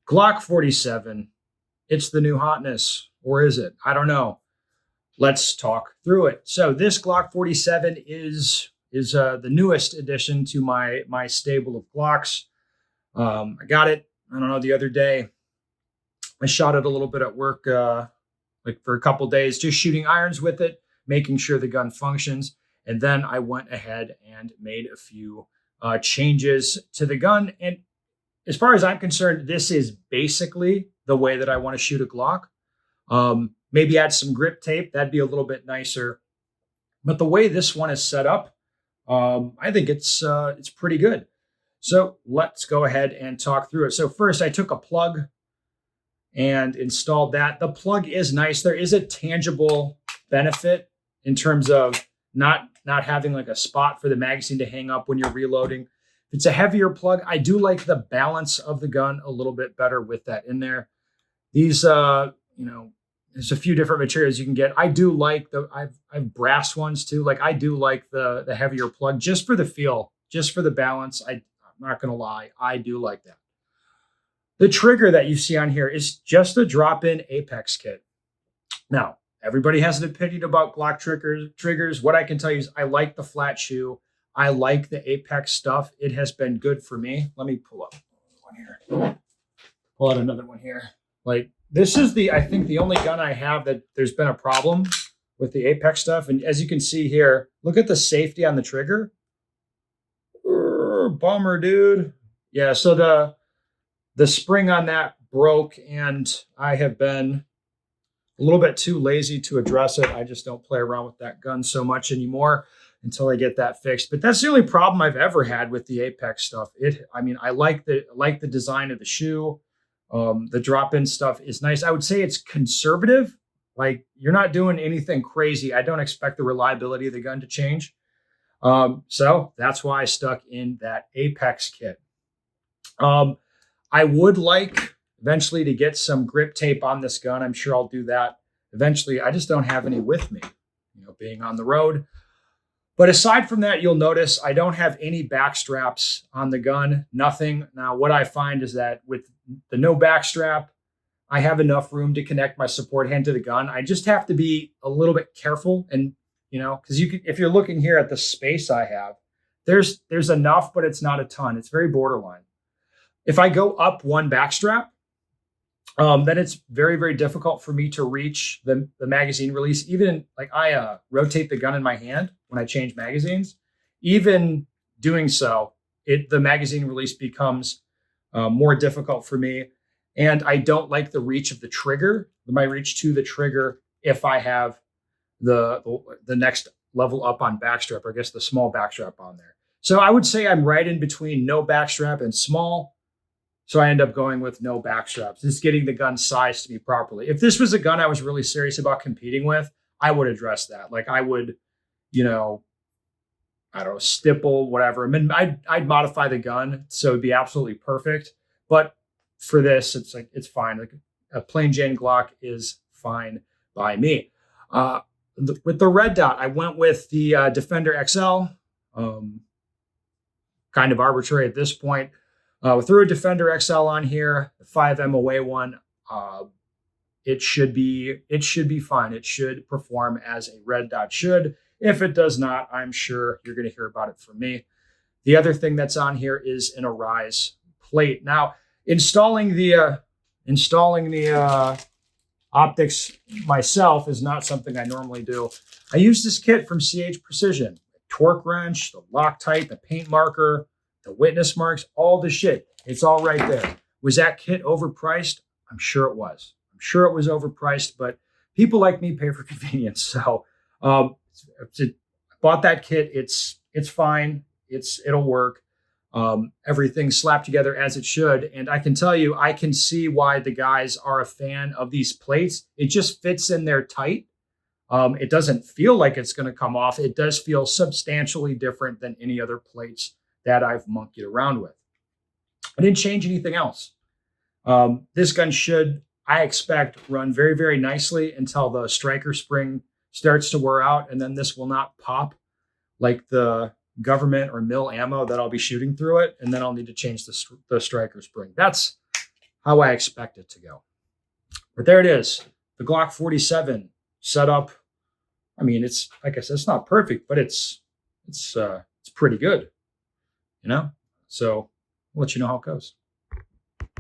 Glock 47. It's the new hotness, or is it? I don't know. Let's talk through it. So this Glock 47 is the newest addition to my stable of Glocks. I got it, I don't know, the other day. I shot it a little bit at work, like for a couple days, just shooting irons with it, making sure the gun functions. And then I went ahead and made a few changes to the gun. And as far as I'm concerned, this is basically the way that I want to shoot a Glock. Maybe add some grip tape. That'd be a little bit nicer. But the way this one is set up, I think it's pretty good. So let's go ahead and talk through it. So first, I took a plug and installed that. The plug is nice. There is a tangible benefit in terms of not having like a spot for the magazine to hang up when you're reloading. If it's a heavier plug, I do like the balance of the gun a little bit better with that in there. These, there's a few different materials you can get. I do like I've brass ones too. Like I do like the heavier plug just for the feel, just for the balance. I'm not going to lie. I do like that. The trigger that you see on here is just a drop-in Apex kit. Now, everybody has an opinion about Glock triggers. What I can tell you is I like the flat shoe. I like the Apex stuff. It has been good for me. Let me pull up one here. Pull out another one here. Like this is I think the only gun I have that there's been a problem with the Apex stuff. And as you can see here, look at the safety on the trigger. Bummer, dude. Yeah, so the spring on that broke, and I have been a little bit too lazy to address it. I just don't play around with that gun so much anymore until I get that fixed. But that's the only problem I've ever had with the Apex stuff. I like the design of the shoe. The drop-in stuff is nice. I would say it's conservative. Like you're not doing anything crazy. I don't expect the reliability of the gun to change. So that's why I stuck in that Apex kit. I would like eventually to get some grip tape on this gun. I'm sure I'll do that eventually. I just don't have any with me, being on the road. But aside from that, you'll notice I don't have any back straps on the gun, nothing. Now, what I find is that with the no back strap, I have enough room to connect my support hand to the gun. I just have to be a little bit careful and, because if you're looking here at the space I have, there's enough, but it's not a ton. It's very borderline. If I go up one backstrap, then it's very, very difficult for me to reach the magazine release. Even like I rotate the gun in my hand when I change magazines. Even doing so, the magazine release becomes more difficult for me. And I don't like the reach of the trigger, my reach to the trigger, if I have the next level up on backstrap, or I guess the small backstrap on there. So I would say I'm right in between no backstrap and small. So I end up going with no backstraps, just getting the gun sized to me properly. If this was a gun I was really serious about competing with, I would address that. Like I would, I don't know, stipple, whatever. I mean, I'd modify the gun so it'd be absolutely perfect. But for this, it's fine. Like a plain Jane Glock is fine by me. With the red dot, I went with the Defender XL. Kind of arbitrary at this point. We threw a Defender XL on here, the 5 MOA one. It should be fine. It should perform as a red dot should. If it does not, I'm sure you're going to hear about it from me. The other thing that's on here is an Arise plate. Now, installing the optics myself is not something I normally do. I use this kit from CH Precision. The torque wrench, the Loctite, the paint marker, the witness marks, all the shit. It's all right there. Was that kit overpriced? I'm sure it was. I'm sure it was overpriced, but people like me pay for convenience. So I bought that kit. It's fine. It'll work. Everything's slapped together as it should. And I can tell you, I can see why the guys are a fan of these plates. It just fits in there tight. It doesn't feel like it's going to come off. It does feel substantially different than any other plates that I've monkeyed around with. I didn't change anything else. This gun should, I expect, run very, very nicely until the striker spring starts to wear out, and then this will not pop like the government or mill ammo that I'll be shooting through it, and then I'll need to change the striker spring. That's how I expect it to go. But there it is, the Glock 47 setup. I mean, it's like I said, it's not perfect, but it's pretty good, you know. So I'll let you know how it goes.